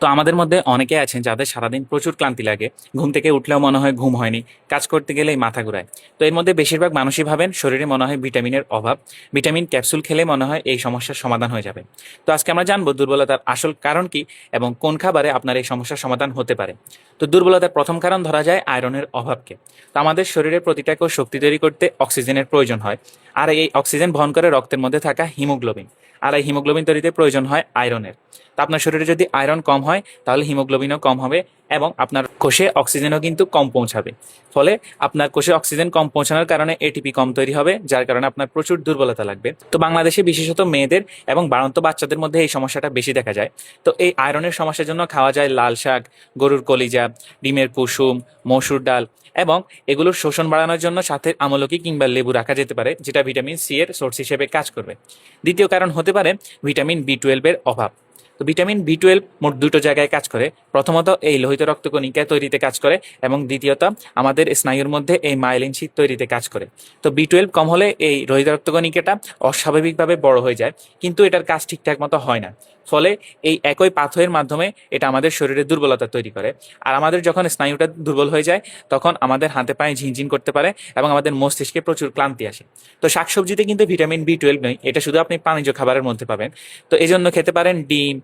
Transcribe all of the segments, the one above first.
তো আমাদের মধ্যে অনেকে আছেন যাদের সারাদিন প্রচুর ক্লান্তি লাগে, ঘুম থেকে উঠলেও মনে হয় ঘুম হয়নি, কাজ করতে গেলেই মাথা ঘুরায়। তো এর মধ্যে বেশিরভাগ মানুষই ভাবেন শরীরে মনে হয় ভিটামিনের অভাব, ভিটামিন ক্যাপসুল খেলে মনে হয় এই সমস্যার সমাধান হয়ে যাবে। তো আজকে আমরা জানবো দুর্বলতার আসল কারণ কি এবং কোন খাবারে আপনার এই সমস্যার সমাধান হতে পারে। তো দুর্বলতার প্রথম কারণ ধরা যায় আয়রনের অভাবকে। তো আমাদের শরীরের প্রতিটা কোষ শক্তি তৈরি করতে অক্সিজেনের প্রয়োজন হয়, আর এই অক্সিজেন বহন করে রক্তের মধ্যে থাকা হিমোগ্লোবিন, আর এই হিমোগ্লোবিন তৈরিতে প্রয়োজন হয় আয়রনের। তো আপনার শরীরে যদি আয়রন কম হয় তাহলে হিমোগ্লোবিনও কম হবে এবং আপনার কোষে অক্সিজেনও কিন্তু কম পৌঁছাবে। ফলে আপনার কোষে অক্সিজেন কম পৌঁছানোর কারণে এটিপি কম তৈরি হবে, যার কারণে আপনার প্রচুর দুর্বলতা লাগবে। তো বাংলাদেশে বিশেষত মেয়েদের এবং বাড়ন্ত বাচ্চাদের মধ্যে এই সমস্যাটা বেশি দেখা যায়। তো এই আয়রনের সমস্যার জন্য খাওয়া যায় লাল শাক, গরুর কলিজা, ডিমের কুসুম, মসুর ডাল, এবং এগুলোর শোষণ বাড়ানোর জন্য সাথে আমলকি কিংবা লেবু রাখা যেতে পারে, যেটা ভিটামিন সি এর সোর্স হিসেবে কাজ করবে। দ্বিতীয় কারণ হতে পারে ভিটামিন বি টুয়েলভের অভাব। তো ভিটামিন বি টুয়েলভ মোট দুটো জায়গায় কাজ করে। প্রথমত এই লোহিত রক্তকণিকা তৈরিতে কাজ করে, এবং দ্বিতীয়ত আমাদের স্নায়ুর মধ্যে এই মাইলিন শীট তৈরিতে কাজ করে। তো বি টুয়েলভ কম হলে এই লোহিত রক্তকণিকাটা অস্বাভাবিকভাবে বড় হয়ে যায়, কিন্তু এটার কাজ ঠিকঠাক মতো হয় না। ফলে এই একই পাথরের মাধ্যমে এটা আমাদের শরীরে দুর্বলতা তৈরি করে। আর আমাদের যখন স্নায়ুটা দুর্বল হয়ে যায় তখন আমাদের হাতে পায়ে ঝিনঝিন করতে পারে এবং আমাদের মস্তিষ্কে প্রচুর ক্লান্তি আসে। তো শাকসবজিতে কিন্তু ভিটামিন বি টুয়েলভ নেই, এটা শুধু আপনি প্রাণীজ খাবারের মধ্যে পাবেন। তো এই জন্য খেতে পারেন ডিম,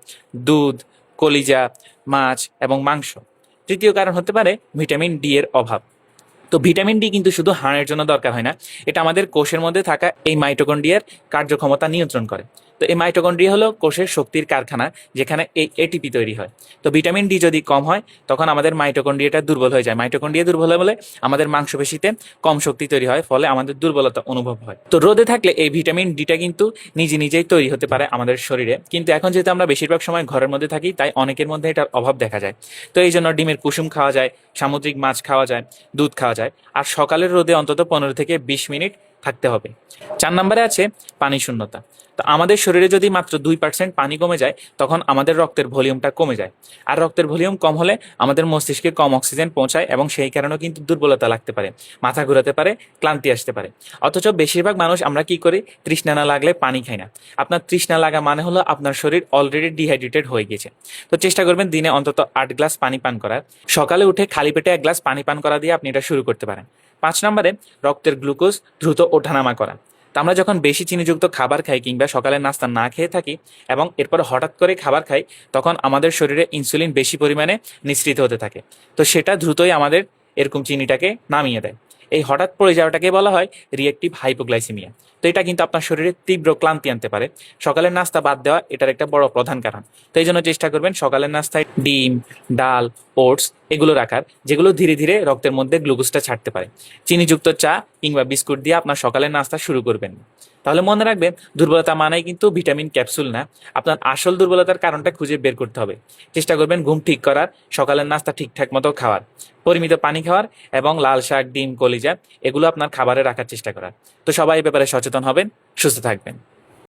দুধ, কলিজা, মাছ এবং মাংস। তৃতীয় কারণ হতে পারে ভিটামিন ডি এর অভাব। তো ভিটামিন ডি কিন্তু শুধু হাড়ের জন্য দরকার হয় না, এটা আমাদের কোষের মধ্যে থাকা এই মাইটোকন্ড্রিয়ার কার্যক্ষমতা নিয়ন্ত্রণ করে। তো এই মাইটোকন্ড্রিয়া হলো কোষের শক্তির কারখানা, যেখানে এই এটিপি তৈরি হয়। তো ভিটামিন ডি যদি কম হয় তখন আমাদের মাইটোকন্ড্রিয়াটা দুর্বল হয়ে যায়, মাইটোকন্ড্রিয়া দুর্বল হয়ে বলে আমাদের মাংসপেশিতে কম শক্তি তৈরি হয়, ফলে আমাদের দুর্বলতা অনুভব হয়। তো রোদে থাকলে এই ভিটামিন ডিটা কিন্তু নিজে নিজেই তৈরি হতে পারে আমাদের শরীরে, কিন্তু এখন যেহেতু আমরা বেশিরভাগ সময় ঘরের মধ্যে থাকি তাই অনেকের মধ্যে এটার অভাব দেখা যায়। তো এই জন্য ডিমের কুসুম খাওয়া যায়, সামুদ্রিক মাছ খাওয়া যায়, দুধ খাওয়া যায়, আর সকালের রোদে অন্তত 15 থেকে 20 মিনিট থাকতে হবে। 4 নম্বরে আছে পানি শূন্যতা। তো আমাদের শরীরে যদি মাত্র 2% পানি কমে যায় তখন আমাদের রক্তের ভলিউমটা কমে যায়, আর রক্তের ভলিউম কম হলে আমাদের মস্তিষ্কে কম অক্সিজেন পৌঁছায় এবং সেই কারণেও কিন্তু দুর্বলতা লাগতে পারে, মাথা ঘোরাতে পারে, ক্লান্তি আসতে পারে। অথচ বেশিরভাগ মানুষ আমরা কি করি, তৃষ্ণা না লাগলে পানি খাই না। আপনার তৃষ্ণা লাগা মানে হলো আপনার শরীর অলরেডি ডিহাইড্রেটেড হয়ে গেছে। তো চেষ্টা করবেন দিনে অন্তত 8 গ্লাস পানি পান করার। সকালে উঠে খালি পেটে 1 গ্লাস পানি পান করা দিয়ে আপনি এটা শুরু করতে পারেন। 5 নম্বরে রক্তের গ্লুকোজ দ্রুত ওঠানামা করা। তো আমরা যখন বেশি চিনিযুক্ত খাবার খাই কিংবা সকালের নাস্তা না খেয়ে থাকি এবং এরপর হঠাৎ করে খাবার খাই, তখন আমাদের শরীরে ইনসুলিন বেশি পরিমাণে নিঃসৃত হতে থাকে। তো সেটা দ্রুতই আমাদের এরকম চিনিটাকে নামিয়ে দেয়। এই হঠাৎ পড়ে যাওয়াটাকে বলা হয় রিয়েক্টিভ হাইপোগ্লাইসেমিয়া। তো এটা কিন্তু আপনার শরীরে তীব্র ক্লান্তি আনতে পারে। সকালের নাস্তা বাদ দেওয়া এটার একটা বড় প্রধান কারণ। তো এই জন্য চেষ্টা করবেন সকালের নাস্তায় ডিম, ডাল, ওটস এগুলো রাখার, যেগুলো ধীরে ধীরে রক্তের মধ্যে গ্লুকোজটা ছাড়তে পারে। চিনিযুক্ত চা কিংবা বিস্কুট দিয়ে আপনার সকালের নাস্তা শুরু করবেন না। তাহলে মনে রাখবেন, দুর্বলতা মানেই কিন্তু ভিটামিন ক্যাপসুল না। আপনার আসল দুর্বলতার কারণটা খুঁজে বের করতে হবে। চেষ্টা করবেন ঘুম ঠিক করার, সকালের নাস্তা ঠিকঠাক মতো খাওয়ার, পরিমিত পানি খাওয়ার এবং লাল শাক, ডিম, কলিজা এগুলো আপনার খাবারে রাখার চেষ্টা করার। তো সবাই এই ব্যাপারে সচেতন হবেন, সুস্থ থাকবেন।